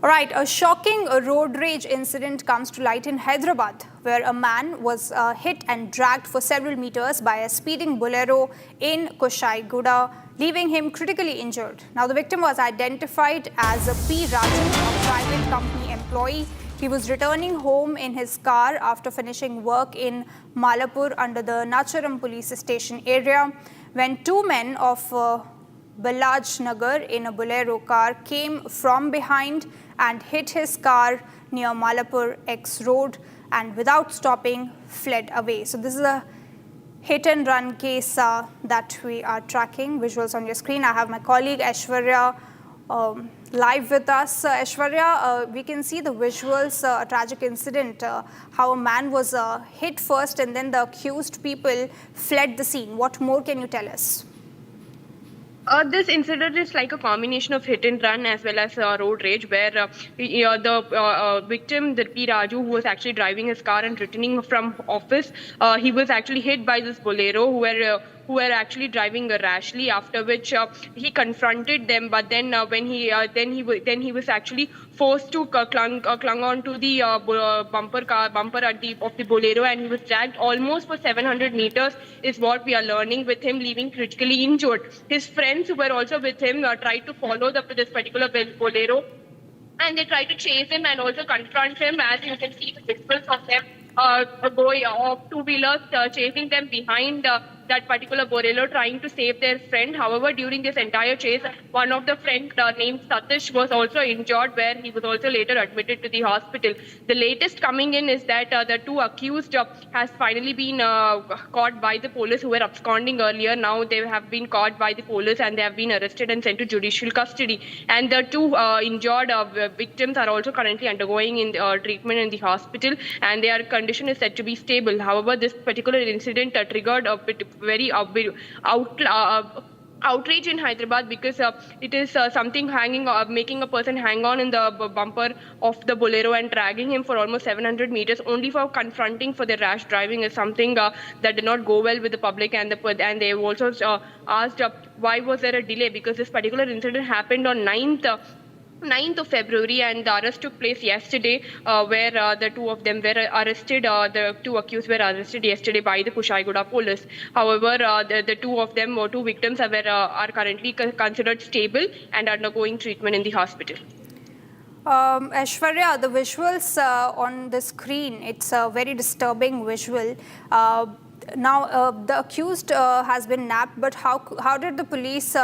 All right, a shocking road rage incident comes to light in Hyderabad, where a man was hit and dragged for several meters by a speeding Bolero in Kushaiguda, leaving him critically injured. Now, the victim was identified as P. Raju, a private company employee. He was returning home in his car after finishing work in Malapur under the Nacharam police station area, when two men of Balaj Nagar in a Bolero car came from behind and hit his car near Malapur X Road and without stopping fled away. So this is a hit and run case that we are tracking. Visuals on your screen. I have my colleague Aishwarya live with us. Aishwarya, we can see the visuals, a tragic incident, how a man was hit first and then the accused people fled the scene. What more can you tell us? This incident is like a combination of hit and run as well as road rage, where the victim, the P. Raju, who was actually driving his car and returning from office, he was actually hit by this Bolero who were actually driving rashly. After which he confronted them, but then when he was actually forced to clung on to the bumper of the Bolero, and he was dragged almost for 700 meters, is what we are learning, with him leaving critically injured. His friends who were also with him tried to follow this particular Bolero, and they tried to chase him and also confront him, as you can see the visuals of them going off two-wheelers chasing them behind that particular Bolero, trying to save their friend. However, during this entire chase, one of the friends named Satish was also injured, where he was also later admitted to the hospital. The latest coming in is that the two accused has finally been caught by the police, who were absconding earlier. Now they have been caught by the police and they have been arrested and sent to judicial custody. And the two injured victims are also currently undergoing treatment in the hospital, and their condition is said to be stable. However, this particular incident triggered a bit very outrage in Hyderabad, because it is something making a person hang on in the bumper of the Bolero and dragging him for almost 700 meters only for confronting for the rash driving is something that did not go well with the public, and they also asked why was there a delay, because this particular incident happened on 9th of February, and the arrest took place yesterday, where the two of them were arrested. The two accused were arrested yesterday by the Kushaiguda police. However, the two of them, or two victims, are currently considered stable and undergoing treatment in the hospital. Aishwarya, the visuals on the screen, it's a very disturbing visual. Now, the accused has been nabbed, but how did the police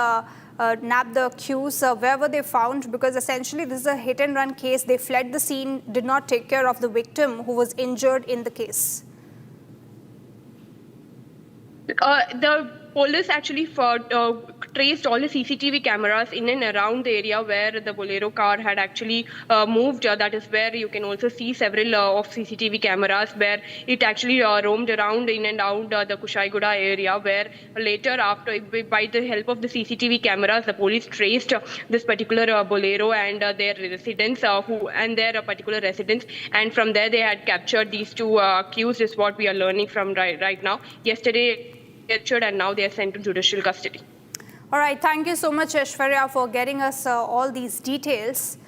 nab the accused? Where were they found? Because essentially this is a hit and run case. They fled the scene, did not take care of the victim who was injured in the case. The police actually traced all the CCTV cameras in and around the area where the Bolero car had actually moved. That is where you can also see several of CCTV cameras where it actually roamed around in and out the Kushaiguda area, where later, after by the help of the CCTV cameras, the police traced this particular Bolero and their residents, particular residents, and from there they had captured these two accused, is what we are learning from right now. Yesterday, captured, and now they are sent to judicial custody. All right, thank you so much, Aishwarya, for getting us all these details.